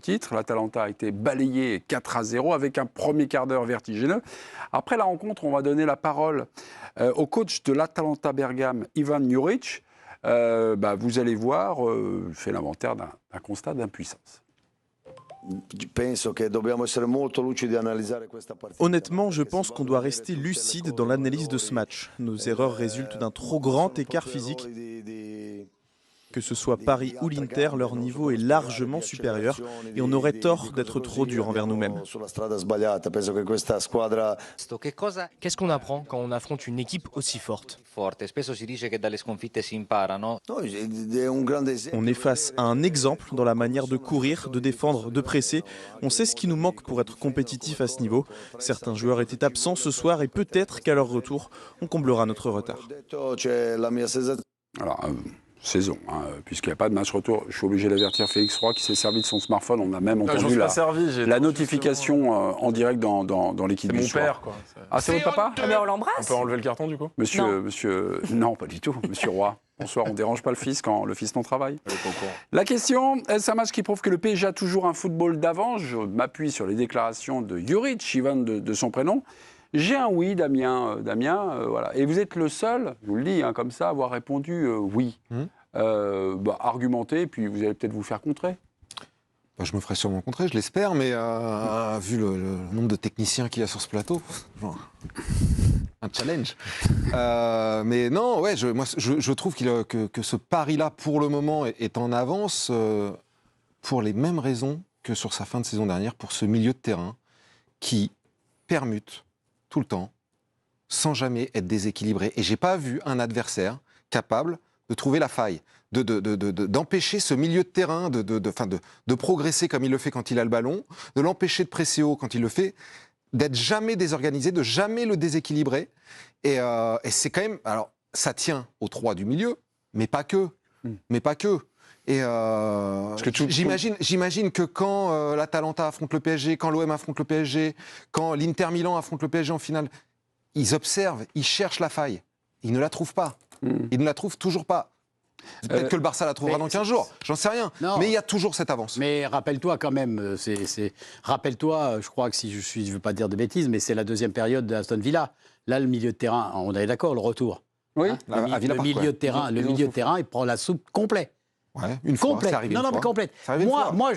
titre. L'Atalanta a été balayé 4-0 avec un premier quart d'heure vertigineux. Après la rencontre, on va donner la parole au coach de l'Atalanta Bergame, Ivan Juric. Vous allez voir, il fait l'inventaire d'un constat d'impuissance. Honnêtement, je pense qu'on doit rester lucide dans l'analyse de ce match. Nos erreurs résultent d'un trop grand écart physique. Que ce soit Paris ou l'Inter, leur niveau est largement supérieur et on aurait tort d'être trop dur envers nous-mêmes. Qu'est-ce qu'on apprend quand on affronte une équipe aussi forte? On est face à un exemple dans la manière de courir, de défendre, de presser. On sait ce qui nous manque pour être compétitif à ce niveau. Certains joueurs étaient absents ce soir et peut-être qu'à leur retour, on comblera notre retard. Alors, saison, puisqu'il n'y a pas de match retour. Je suis obligé d'avertir Félix Roy qui s'est servi de son smartphone. On a même entendu la notification en direct dans l'équipe du soir. C'est mon père, quoi. Ah, c'est votre papa? On l'embrasse. On peut enlever le carton, du coup? Monsieur... Non, pas du tout. Monsieur Roy. Bonsoir, on ne dérange pas le fils quand le fils non travaille. La question, est-ce un match qui prouve que le PSG a toujours un football d'avant? Je m'appuie sur les déclarations de Juric, Ivan de son prénom. J'ai un oui, Damien. Voilà. Et vous êtes le seul, je vous le dis comme ça, à avoir répondu oui. Argumenté, puis vous allez peut-être vous faire contrer. Je me ferai sûrement contrer, je l'espère, mais vu le nombre de techniciens qu'il y a sur ce plateau, un challenge. Mais non, ouais, je trouve que ce pari-là, pour le moment, est en avance pour les mêmes raisons que sur sa fin de saison dernière, pour ce milieu de terrain qui permute tout le temps, sans jamais être déséquilibré. Et j'ai pas vu un adversaire capable de trouver la faille, d'empêcher ce milieu de terrain de progresser comme il le fait quand il a le ballon, de l'empêcher de presser haut quand il le fait, d'être jamais désorganisé, de jamais le déséquilibrer. Et c'est quand même... Alors, ça tient aux trois du milieu, mais pas que. Et j'imagine que quand l'Atalanta affronte le PSG, quand l'OM affronte le PSG, quand l'Inter Milan affronte le PSG en finale, ils observent, ils cherchent la faille. Ils ne la trouvent pas. Ils ne la trouvent toujours pas. Peut-être que le Barça la trouvera dans 15 jours, j'en sais rien. Non. Mais il y a toujours cette avance. Mais rappelle-toi quand même, rappelle-toi, je crois que si je ne veux pas dire de bêtises, mais c'est la deuxième période d'Aston Villa. Là, le milieu de terrain, on est d'accord, le retour. Oui, le milieu de terrain, il prend la soupe complète. Ouais, une fois, c'est arrivé. Mais complète. Moi,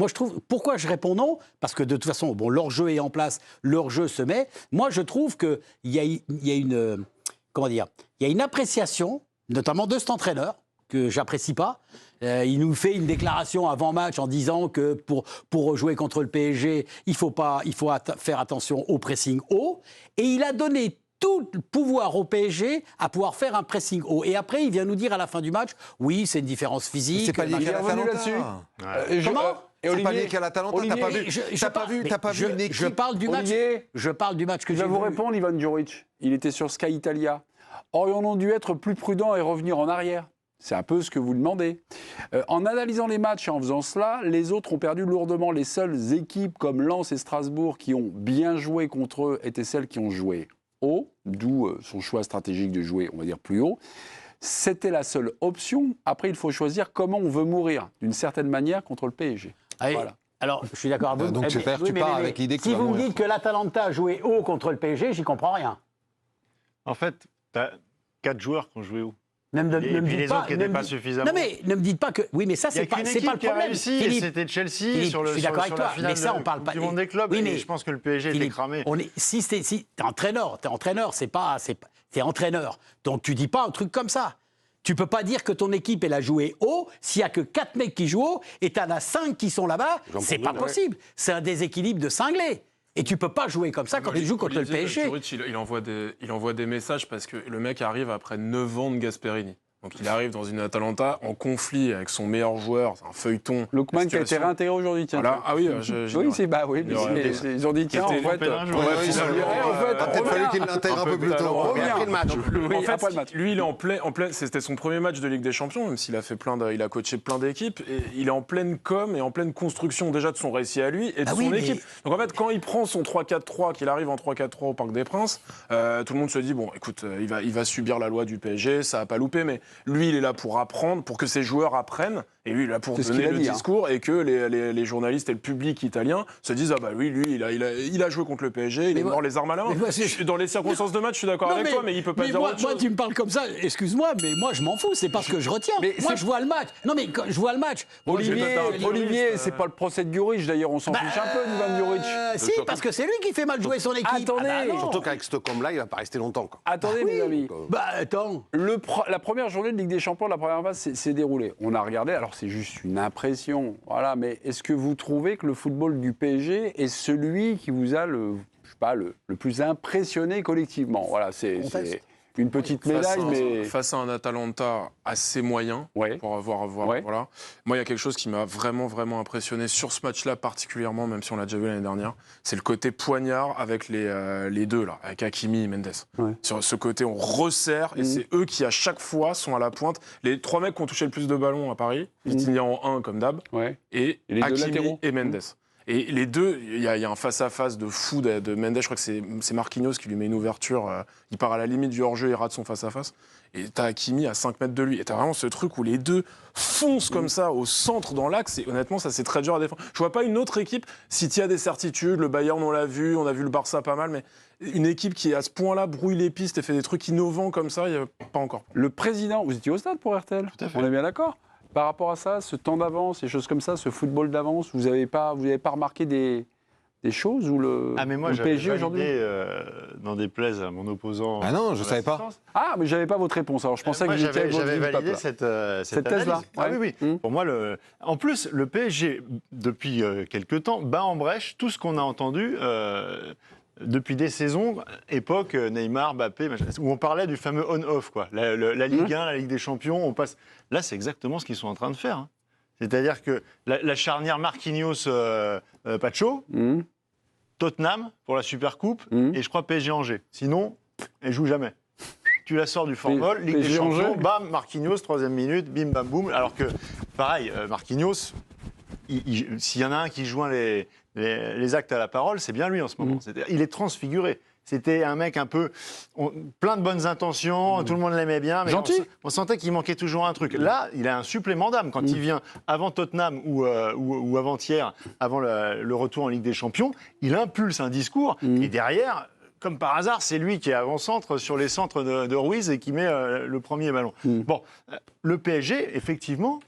je trouve. Pourquoi je réponds non? Parce que de toute façon, bon, leur jeu est en place, leur jeu se met. Moi, je trouve qu'il y a une. Comment dire? Il y a une appréciation, notamment de cet entraîneur, que j'apprécie pas. Il nous fait une déclaration avant match en disant que pour jouer contre le PSG, il faut faire attention au pressing haut. Et il a donné tout le pouvoir au PSG à pouvoir faire un pressing haut. Et après, il vient nous dire à la fin du match, oui, c'est une différence physique. C'est pas lié qu'à l'Atalanta. Comment c'est pas lié qu'à l'Atalanta, t'as pas vu une équipe. Je parle du match. Je parle du match que j'ai vu. Je vais vous répondre, Ivan Juric. Il était sur Sky Italia. Aurions-nous dû être plus prudents et revenir en arrière? C'est un peu ce que vous demandez. En analysant les matchs et en faisant cela, les autres ont perdu lourdement. Les seules équipes comme Lens et Strasbourg qui ont bien joué contre eux étaient celles qui ont joué haut, d'où son choix stratégique de jouer, on va dire, plus haut. C'était la seule option. Après, il faut choisir comment on veut mourir, d'une certaine manière, contre le PSG. Voilà. Alors, je suis d'accord avec vous. Donc, j'espère que tu pars avec l'idée que si vous me dites que l'Atalanta a joué haut contre le PSG, j'y comprends rien. En fait, tu as 4 joueurs qui ont joué haut. Et puis les autres qui n'étaient pas suffisamment. Non, mais ne me dites pas que... Oui, mais ça, c'est pas le problème. Qui a réussi, et c'était Chelsea sur la finale du monde des clubs. Et je pense que le PSG était cramé. Si t'es entraîneur, t'es entraîneur. Donc, tu dis pas un truc comme ça. Tu peux pas dire que ton équipe, elle a joué haut s'il y a que 4 mecs qui jouent haut et t'en as 5 qui sont là-bas. C'est pas possible. C'est un déséquilibre de cinglé. Et tu peux pas jouer comme ça quand tu joues contre le PSG. Juric, il envoie des messages parce que le mec arrive après 9 ans de Gasperini. Donc il arrive dans une Atalanta en conflit avec son meilleur joueur, c'est un feuilleton. Lookman qui a été réintégré aujourd'hui, tiens. Voilà. Ah oui, ils ont dit tiens, en fait, peut-être fallu qu'il l'intègre un peu plus tôt. Après le match. Lui, il est en plein. C'était son premier match de Ligue des Champions, même s'il a fait il a coaché plein d'équipes. Et il est en pleine com et en pleine construction déjà de son récit à lui et de son équipe. Donc en fait, quand il prend son 3-4-3, qu'il arrive en 3-4-3 au Parc des Princes, tout le monde se dit bon, écoute, il va subir la loi du PSG, ça a pas loupé, mais Lui, il est là pour apprendre, pour que ses joueurs apprennent. Et lui, il est là pour donner le discours et que les journalistes et le public italien se disent ah bah oui, lui, il a joué contre le PSG, il est mort les armes à la main. Dans les circonstances de match, je suis d'accord avec toi, mais il peut pas dire autre chose. Moi, tu me parles comme ça, excuse-moi, mais moi, je m'en fous, c'est pas ce que je retiens. Moi, je vois le match. Non, mais je vois le match. Olivier, c'est pas le procès de Djuric, d'ailleurs, on s'en fiche un peu, Ivan Djuric. Si, parce que c'est lui qui fait mal jouer son équipe. Attendez. Surtout qu'avec Stockholm-là, il va pas rester longtemps. Attendez, mes amis. Attends. La première journée de Ligue des Champions, la première phase, s'est déroulée. On a regardé, alors c'est juste une impression, voilà, mais est-ce que vous trouvez que le football du PSG est celui qui vous a le plus impressionné collectivement? Voilà, c'est une petite médaille, mais... Face à un Atalanta assez moyen, pour avoir voilà. Moi, il y a quelque chose qui m'a vraiment, vraiment impressionné sur ce match-là particulièrement, même si on l'a déjà vu l'année dernière, c'est le côté poignard avec les deux, là, avec Hakimi et Mendes. Sur ce côté, on resserre, et c'est eux qui, à chaque fois, sont à la pointe. Les 3 mecs qui ont touché le plus de ballons à Paris, Vitinha en 1, comme d'hab, et Hakimi et Mendes. Et les deux, il y a un face-à-face de fou de Mendes, je crois que c'est Marquinhos qui lui met une ouverture, il part à la limite du hors-jeu et rate son face-à-face. Et t'as Hakimi à 5 mètres de lui. Et t'as vraiment ce truc où les deux foncent comme ça au centre dans l'axe. Et honnêtement, ça c'est très dur à défendre. Je vois pas une autre équipe, City a des certitudes, le Bayern on l'a vu, on a vu le Barça pas mal, mais une équipe qui à ce point-là brouille les pistes et fait des trucs innovants comme ça, il n'y a pas encore. Le président, vous étiez au stade pour RTL? Tout à fait. On est bien d'accord? Par rapport à ça, ce temps d'avance, ces choses comme ça, ce football d'avance, vous n'avez pas remarqué des choses où le PSG aujourd'hui n'en déplaise à mon opposant. Ah non, je ne savais pas. Ah, mais j'avais pas votre réponse. Alors je pensais que vous étiez j'avais validé cette thèse-là. Ah oui. Pour moi, en plus, le PSG, depuis quelques temps, bat en brèche tout ce qu'on a entendu depuis des saisons, époque Neymar, Mbappé, où on parlait du fameux on-off, quoi. La Ligue 1, la Ligue des Champions, on passe. Là, c'est exactement ce qu'ils sont en train de faire. Hein. C'est-à-dire que la charnière Marquinhos-Pacho, Tottenham pour la Supercoupe, et je crois PSG-Angers. Sinon, elle joue jamais. Tu la sors du formol, Ligue des Champions, bam, Marquinhos, 3e minute, bim, bam, boum. Alors que, pareil, Marquinhos, s'il y en a un qui joint les actes à la parole, c'est bien lui en ce moment. Il est transfiguré. C'était un mec un peu... plein de bonnes intentions, tout le monde l'aimait bien, mais on sentait qu'il manquait toujours un truc. Là, il a un supplément d'âme. Quand il vient avant Tottenham ou avant-hier, avant le retour en Ligue des Champions, il impulse un discours, et derrière... Comme par hasard, c'est lui qui est avant-centre sur les centres de Ruiz et qui met le premier ballon. Bon, le PSG, effectivement,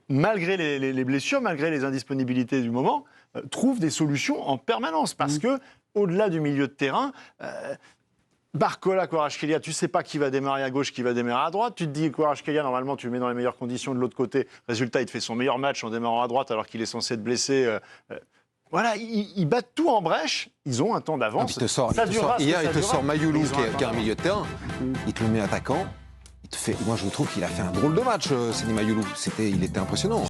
malgré les blessures, malgré les indisponibilités du moment, trouve des solutions en permanence. Parce que, au-delà du milieu de terrain, Barcola, Kvaratskhelia, tu ne sais pas qui va démarrer à gauche, qui va démarrer à droite. Tu te dis, Kvaratskhelia, normalement, tu le mets dans les meilleures conditions de l'autre côté. Résultat, il te fait son meilleur match en démarrant à droite alors qu'il est censé être blessé. Voilà, ils battent tout en brèche, ils ont un temps d'avance. Hier, il te sort Mayoulou, qui est un milieu de terrain, il te le met attaquant. Moi, je trouve qu'il a fait un drôle de match, Seny Mayoulou. Il était impressionnant.